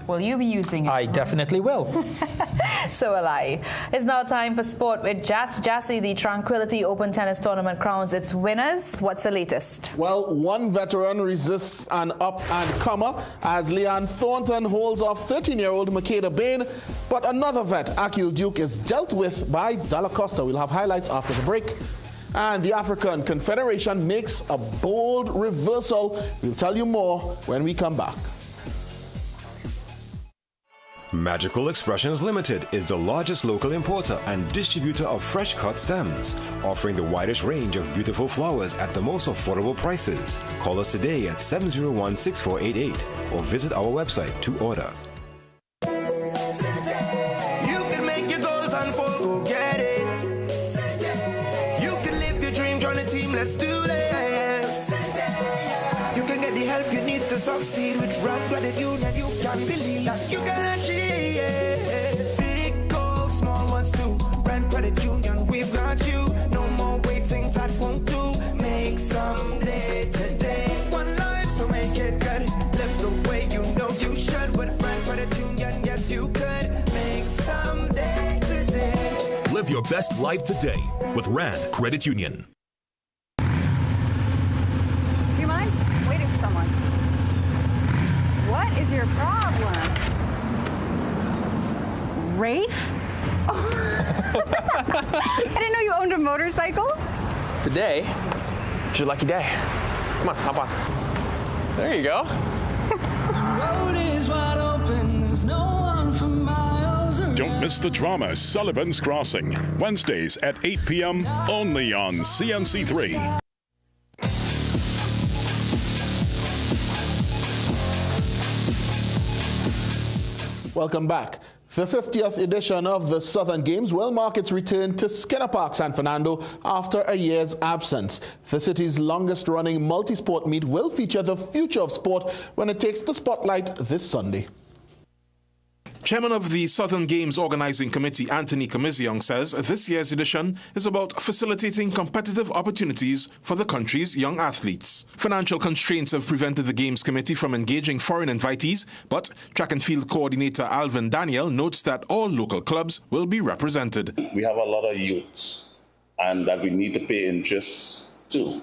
Will you be using it? I definitely will. So will I. It's now time for sport with Jassy. The Tranquility Open Tennis Tournament crowns its winners. What's the latest? Well, one veteran resists an up-and-comer as Leanne Thornton holds off 13-year-old Makeda Bain, but another vet, Akil Duke, is dealt with by Dalla Costa. We'll have highlights after the break. And the African Confederation makes a bold reversal. We'll tell you more when we come back. Magical Expressions Limited is the largest local importer and distributor of fresh cut stems, offering the widest range of beautiful flowers at the most affordable prices. Call us today at 701-6488 or visit our website to order. You can make your goals unfold, go get it. You can live your dream, join the team, let's do this. You can get the help you need to succeed with Rand Credit Union. You can believe that you can achieve. Big goals, small ones too. Rand Credit Union, we've got you. No more waiting, that won't do. Make someday today. One life, so make it good. Live the way you know you should. With Rand Credit Union, yes you could. Make someday today. Live your best life today with Rand Credit Union. Do you mind? I'm waiting for someone. What is your problem? Rafe? Oh. I didn't know you owned a motorcycle. Today is your lucky day. Come on, hop on. There you go. The road is wide open, there's no one for miles around. Don't miss the drama Sullivan's Crossing, Wednesdays at 8 p.m. only on CNC3. Welcome back. The 50th edition of the Southern Games will mark its return to Skinner Park, San Fernando after a year's absence. The city's longest-running multi-sport meet will feature the future of sport when it takes the spotlight this Sunday. Chairman of the Southern Games Organizing Committee, Anthony Kamiziong, says this year's edition is about facilitating competitive opportunities for the country's young athletes. Financial constraints have prevented the Games Committee from engaging foreign invitees, but track and field coordinator Alvin Daniel notes that all local clubs will be represented. We have a lot of youths and that we need to pay interest to.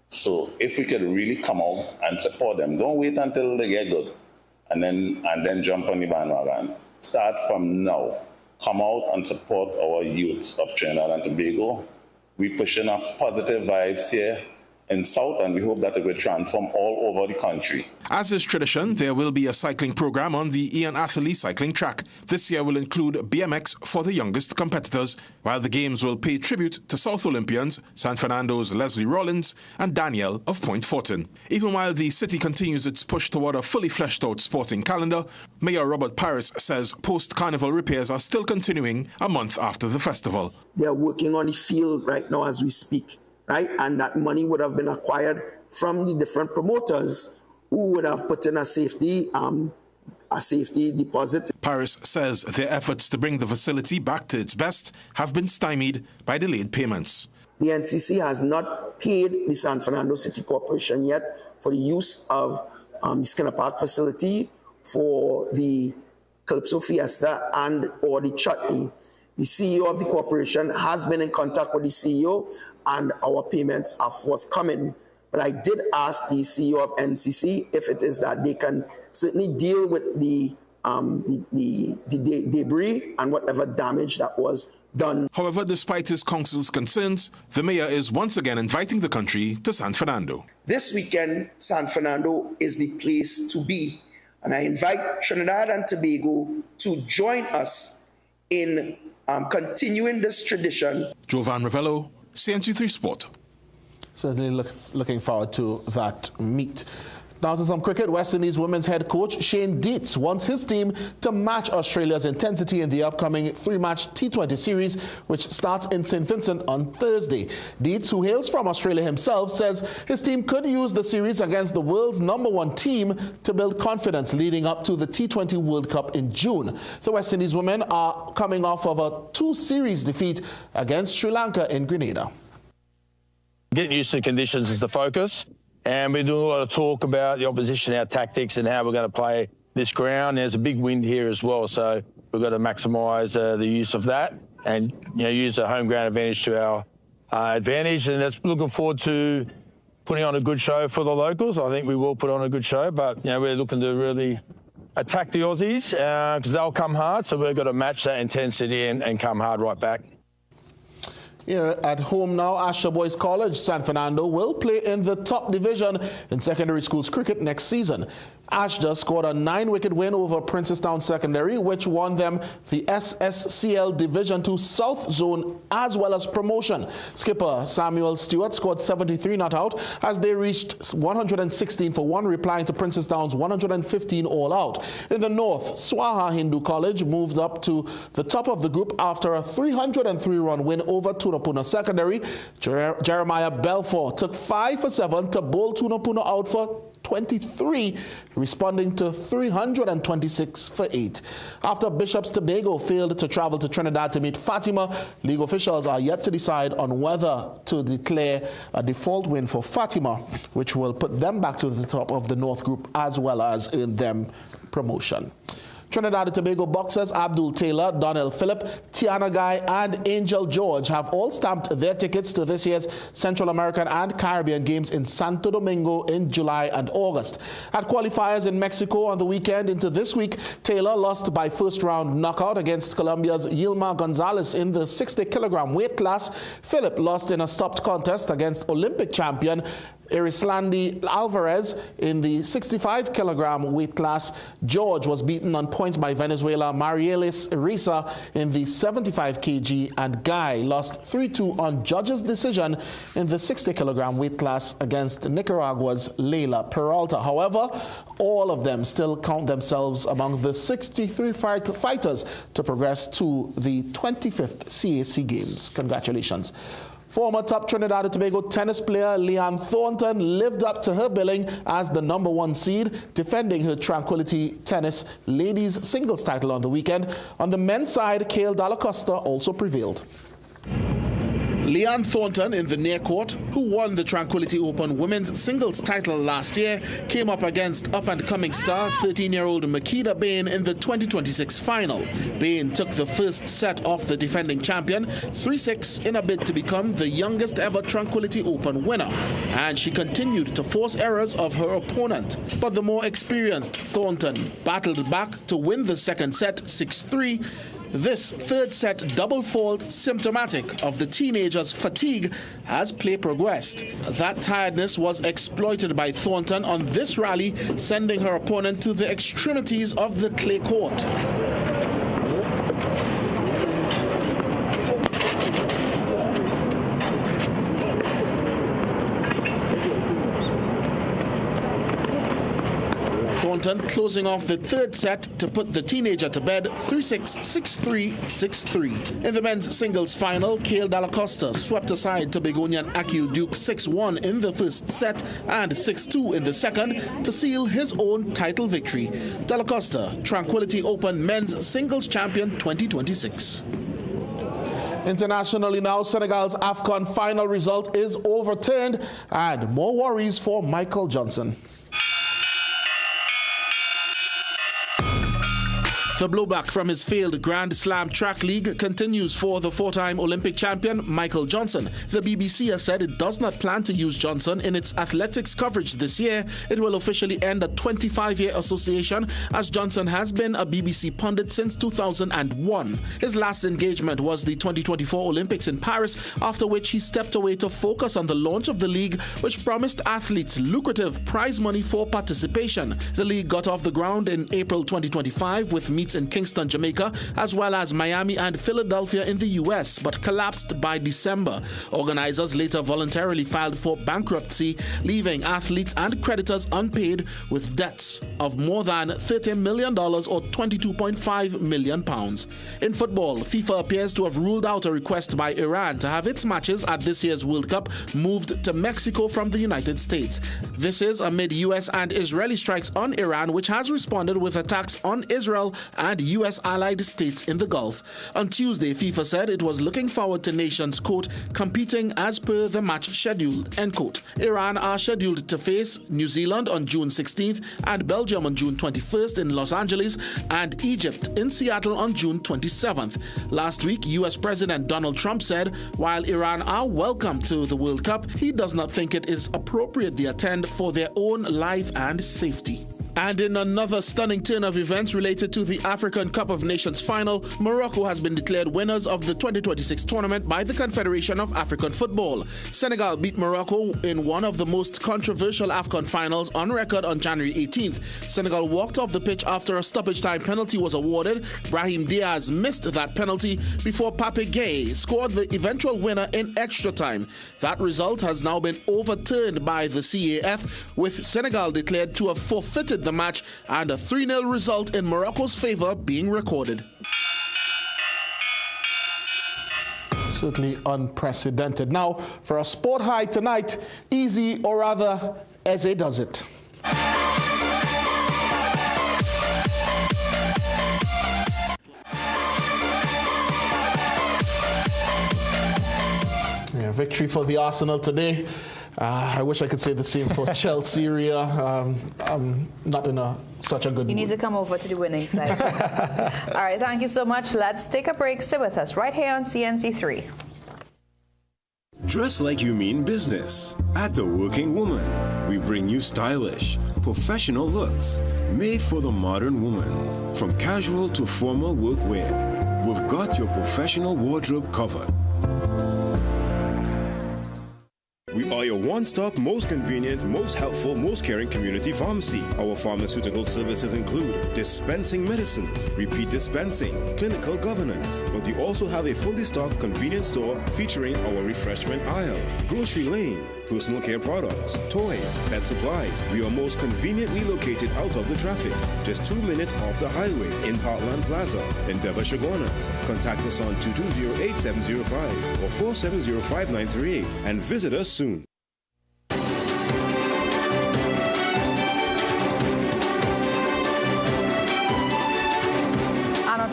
So if we could really come out and support them, don't wait until they get good. And then jump on the bandwagon. Start from now. Come out and support our youths of Trinidad and Tobago. We're pushing up positive vibes here in South, and we hope that it will transform all over the country. As is tradition, there will be a cycling program on the Ian Atherley cycling track. This year will include BMX for the youngest competitors, while the Games will pay tribute to South Olympians, San Fernando's Leslie Rollins and Danielle of Point Fortin. Even while the city continues its push toward a fully fleshed-out sporting calendar, Mayor Robert Paris says post-carnival repairs are still continuing a month after the festival. They are working on the field right now as we speak. Right? And that money would have been acquired from the different promoters who would have put in a safety deposit. Paris says their efforts to bring the facility back to its best have been stymied by delayed payments. The NCC has not paid the San Fernando City Corporation yet for the use of the Skinner Park facility for the Calypso Fiesta and or the chutney. The CEO of the corporation has been in contact with the CEO, and our payments are forthcoming. But I did ask the CEO of NCC if it is that they can certainly deal with the debris and whatever damage that was done. However, despite his council's concerns, the mayor is once again inviting the country to San Fernando. This weekend, San Fernando is the place to be. And I invite Trinidad and Tobago to join us in continuing this tradition. Jovan Ravello, CNC3 Sport. Certainly looking forward to that meet. Now to some cricket. West Indies women's head coach Shane Dietz wants his team to match Australia's intensity in the upcoming 3-match T20 series, which starts in St. Vincent on Thursday. Dietz, who hails from Australia himself, says his team could use the series against the world's #1 team to build confidence leading up to the T20 World Cup in June. The West Indies women are coming off of a 2-series defeat against Sri Lanka in Grenada. Getting used to the conditions is the focus. And we're doing a lot of talk about the opposition, our tactics, and how we're going to play this ground. There's a big wind here as well, so we've got to maximise the use of that and use the home ground advantage to our advantage. And that's looking forward to putting on a good show for the locals. I think we will put on a good show, but we're looking to really attack the Aussies because they'll come hard. So we've got to match that intensity and come hard right back. At home now, Asher Boys College, San Fernando, will play in the top division in secondary schools cricket next season. Ashda scored a 9-wicket win over Princestown Secondary, which won them the SSCL Division 2 South Zone as well as promotion. Skipper Samuel Stewart scored 73 not out as they reached 116 for 1, replying to Princestown's 115 all out. In the north, Swaha Hindu College moved up to the top of the group after a 303-run win over Tunapuna Secondary. Jeremiah Belfort took 5 for 7 to bowl Tunapuna out for 23, responding to 326 for 8. After Bishops Tobago failed to travel to Trinidad to meet Fatima, league officials are yet to decide on whether to declare a default win for Fatima, which will put them back to the top of the North Group as well as in them promotion. Trinidad and Tobago boxers Abdul Taylor, Donnell Phillip, Tiana Guy and Angel George have all stamped their tickets to this year's Central American and Caribbean Games in Santo Domingo in July and August. At qualifiers in Mexico on the weekend into this week, Taylor lost by first-round knockout against Colombia's Yilma Gonzalez in the 60-kilogram weight class. Phillip lost in a stopped contest against Olympic champion Erislandi Alvarez in the 65-kilogram weight class. George was beaten on points by Venezuela Marielis Risa in the 75 kg, and Guy lost 3-2 on judge's decision in the 60-kilogram weight class against Nicaragua's Leila Peralta. However, all of them still count themselves among the 63 fighters to progress to the 25th CAC Games. Congratulations. Former top Trinidad and Tobago tennis player Leanne Thornton lived up to her billing as the #1 seed, defending her Tranquility Tennis ladies singles title on the weekend. On the men's side, Cale Dalla-Costa also prevailed. Leanne Thornton in the near court, who won the Tranquility Open women's singles title last year, came up against up-and-coming star 13-year-old Makeda Bain in the 2026 final. Bain took the first set off the defending champion 3-6 in a bid to become the youngest ever Tranquility Open winner, and she continued to force errors of her opponent. But the more experienced Thornton battled back to win the second set 6-3. This third set double fault symptomatic of the teenager's fatigue as play progressed. That tiredness was exploited by Thornton on this rally, sending her opponent to the extremities of the clay court. Thornton closing off the third set to put the teenager to bed 3-6, 6-3, 6-3. In the men's singles final, Cale Dalla-Costa swept aside Tobagonian Akil Duke 6-1 in the first set and 6-2 in the second to seal his own title victory. Dalla-Costa, Tranquility Open men's singles champion 2026. Internationally now, Senegal's AFCON final result is overturned and more worries for Michael Johnson. The blowback from his failed Grand Slam track league continues for the four-time Olympic champion Michael Johnson. The BBC has said it does not plan to use Johnson in its athletics coverage this year. It will officially end a 25-year association, as Johnson has been a BBC pundit since 2001. His last engagement was the 2024 Olympics in Paris, after which he stepped away to focus on the launch of the league, which promised athletes lucrative prize money for participation. The league got off the ground in April 2025 with meets in Kingston, Jamaica, as well as Miami and Philadelphia in the US, but collapsed by December. Organizers later voluntarily filed for bankruptcy, leaving athletes and creditors unpaid with debts of more than $30 million or £22.5 million. In football, FIFA appears to have ruled out a request by Iran to have its matches at this year's World Cup moved to Mexico from the United States. This is amid US and Israeli strikes on Iran, which has responded with attacks on Israel and US allied states in the Gulf. On Tuesday, FIFA said it was looking forward to nations, quote, competing as per the match schedule, end quote. Iran are scheduled to face New Zealand on June 16th and Belgium on June 21st in Los Angeles and Egypt in Seattle on June 27th. Last week, US President Donald Trump said while Iran are welcome to the World Cup, he does not think it is appropriate they attend for their own life and safety. And in another stunning turn of events related to the African Cup of Nations final, Morocco has been declared winners of the 2026 tournament by the Confederation of African Football. Senegal beat Morocco in one of the most controversial AFCON finals on record on January 18th. Senegal walked off the pitch after a stoppage time penalty was awarded. Brahim Diaz missed that penalty before Pape Gueye scored the eventual winner in extra time. That result has now been overturned by the CAF, with Senegal declared to have forfeited the match and a 3-0 result in Morocco's favor being recorded. Certainly unprecedented. Now, for a sport high tonight, easy, or rather, Eze does it. Yeah, victory for the Arsenal today. I wish I could say the same for Chelsea. I'm not in such a good mood. You need to come over to the winning side. All right, thank you so much. Let's take a break. Stay with us right here on CNC3. Dress like you mean business. At The Working Woman, we bring you stylish, professional looks made for the modern woman. From casual to formal workwear, we've got your professional wardrobe covered. We are your one-stop, most convenient, most helpful, most caring community pharmacy. Our pharmaceutical services include dispensing medicines, repeat dispensing, clinical governance, but we also have a fully stocked convenience store featuring our refreshment aisle, grocery lane, personal care products, toys, pet supplies. We are most conveniently located out of the traffic, just 2 minutes off the highway in Heartland Plaza in Devashagonas. Contact us on 220-8705 or 470-5938 and visit us soon.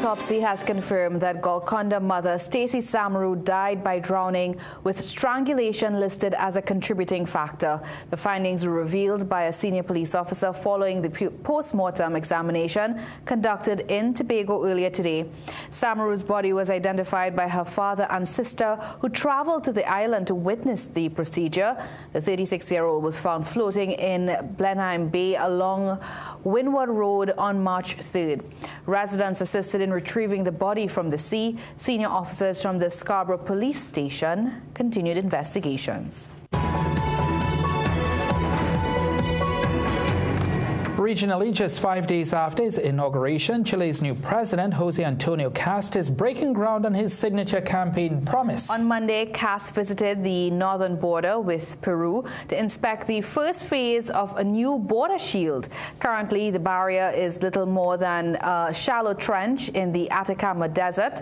Autopsy has confirmed that Golconda mother Stacey Samaru died by drowning, with strangulation listed as a contributing factor. The findings were revealed by a senior police officer following the post-mortem examination conducted in Tobago earlier today. Samaru's body was identified by her father and sister, who traveled to the island to witness the procedure. The 36-year-old was found floating in Blenheim Bay along Windward Road on March 3rd. Residents assisted in retrieving the body from the sea. Senior officers from the Scarborough Police Station continued investigations. Regionally, just 5 days after his inauguration, Chile's new president, Jose Antonio Cast, is breaking ground on his signature campaign promise. On Monday, Cast visited the northern border with Peru to inspect the first phase of a new border shield. Currently, the barrier is little more than a shallow trench in the Atacama Desert,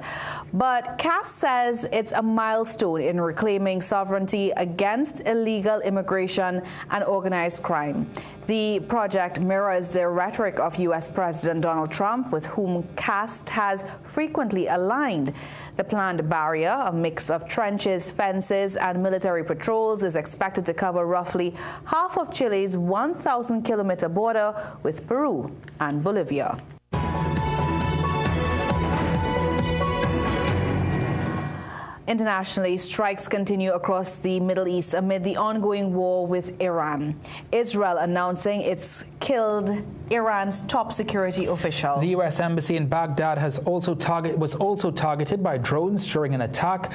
but Cast says it's a milestone in reclaiming sovereignty against illegal immigration and organized crime. The project mirrors the rhetoric of U.S. President Donald Trump, with whom Cast has frequently aligned. The planned barrier, a mix of trenches, fences, and military patrols, is expected to cover roughly half of Chile's 1,000-kilometer border with Peru and Bolivia. Internationally, strikes continue across the Middle East amid the ongoing war with Iran. Israel announcing it's killed Iran's top security official. The U.S. Embassy in Baghdad was also targeted by drones during an attack.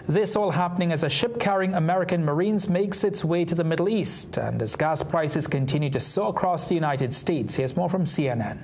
This all happening as a ship carrying American Marines makes its way to the Middle East, and as gas prices continue to soar across the United States. Here's more from CNN.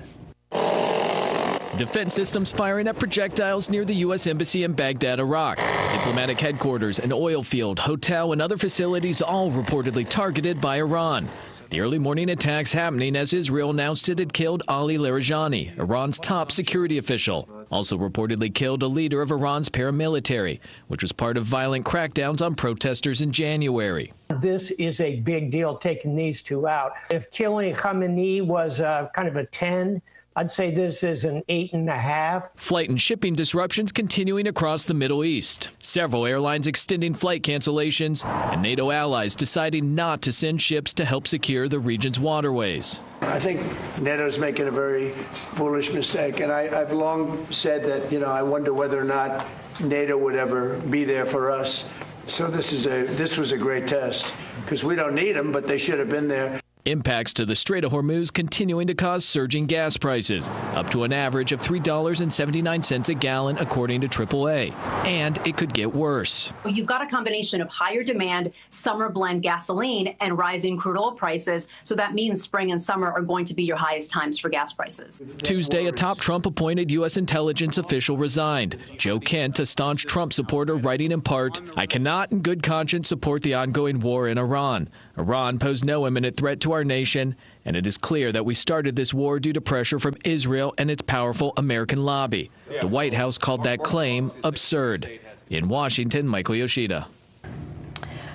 Defense systems firing at projectiles near the U.S. Embassy in Baghdad, Iraq. Diplomatic headquarters, an oil field, hotel, and other facilities all reportedly targeted by Iran. The early morning attacks happening as Israel announced it had killed Ali Larijani, Iran's top security official. Also reportedly killed a leader of Iran's paramilitary, which was part of violent crackdowns on protesters in January. This is a big deal, taking these two out. If killing Khamenei was kind of a 10, I'd say this is an 8.5. Flight and shipping disruptions continuing across the Middle East. Several airlines extending flight cancellations, and NATO allies deciding not to send ships to help secure the region's waterways. I think NATO's making a very foolish mistake, and I've long said that, I wonder whether or not NATO would ever be there for us. So this was a great test, because we don't need them, but they should have been there. Impacts to the Strait of Hormuz continuing to cause surging gas prices, up to an average of $3.79 a gallon, according to AAA. And it could get worse. You've got a combination of higher demand, summer blend gasoline, and rising crude oil prices. So that means spring and summer are going to be your highest times for gas prices. Tuesday, a top Trump-appointed U.S. intelligence official resigned. Joe Kent, a staunch Trump supporter, writing in part, "I cannot in good conscience support the ongoing war in Iran. Iran posed no imminent threat to our nation, and it is clear that we started this war due to pressure from Israel and its powerful American lobby." The White House called that claim absurd. In Washington, Michael Yoshida.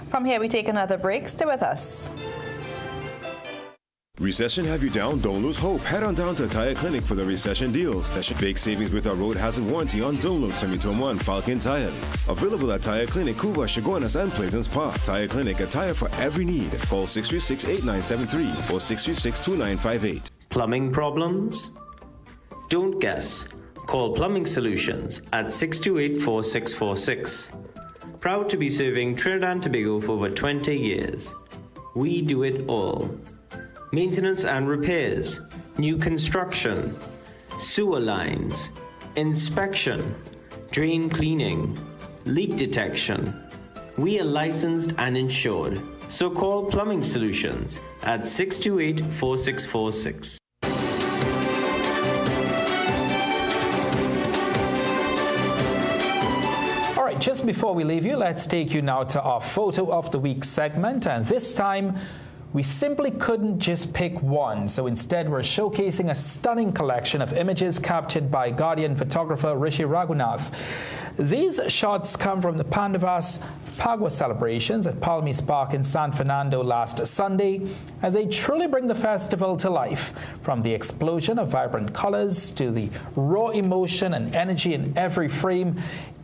From here, we take another break. Stay with us. Recession have you down? Don't lose hope. Head on down to Tire Clinic for the recession deals. That should big savings with our road hazard warranty on Dunlop 2021 Falcon tires. Available at Tire Clinic, Cuba, Chaguanas, and Pleasant Park. Tire Clinic, a tire for every need. Call 636-8973 or 636-2958. Plumbing problems? Don't guess. Call Plumbing Solutions at 628-4646. Proud to be serving Trinidad and Tobago for over 20 years. We do it all. Maintenance and repairs, new construction, sewer lines, inspection, drain cleaning, leak detection. We are licensed and insured, so call Plumbing Solutions at 628-4646. All right, just before we leave you, let's take you now to our Photo of the Week segment, and this time we simply couldn't just pick one, so instead we're showcasing a stunning collection of images captured by Guardian photographer Rishi Raghunath. These shots come from the Pandavas Pagua celebrations at Palmis Park in San Fernando last Sunday, and they truly bring the festival to life. From the explosion of vibrant colors to the raw emotion and energy in every frame,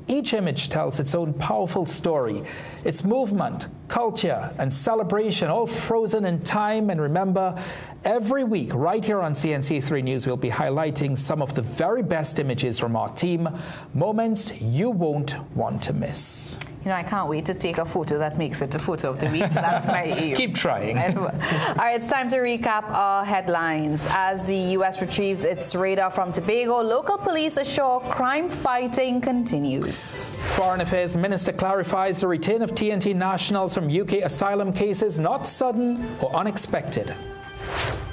each image tells its own powerful story. Its movement, culture, and celebration all frozen in time. And remember, every week right here on CNC3 News, we'll be highlighting some of the very best images from our team, moments you won't want to miss. I can't wait to take a photo that makes it a Photo of the Week. That's my aim. Keep trying. All right, it's time to recap our headlines. As the U.S. retrieves its radar from Tobago, local police assure crime fighting continues. Foreign Affairs Minister clarifies the return of TNT nationals from UK asylum cases not sudden or unexpected.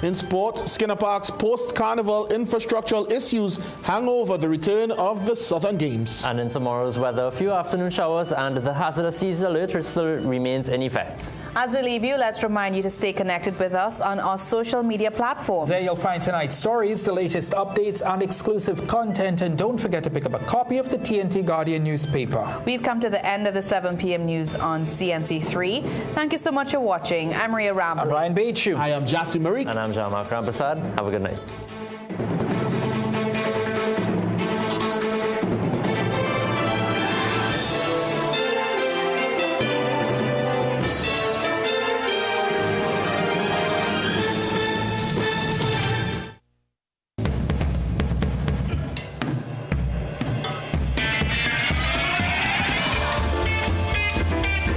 In sport, Skinner Park's post-carnival infrastructural issues hang over the return of the Southern Games. And in tomorrow's weather, a few afternoon showers and the hazardous seas alert still remains in effect. As we leave you, let's remind you to stay connected with us on our social media platforms. There you'll find tonight's stories, the latest updates and exclusive content. And don't forget to pick up a copy of the TNT Guardian newspaper. We've come to the end of the 7 p.m. news on CNC3. Thank you so much for watching. I'm Maria Ramble. I'm Ryan Beachu. I am Jassy Marie. And I'm Jean-Marc Rampersad. Have a good night.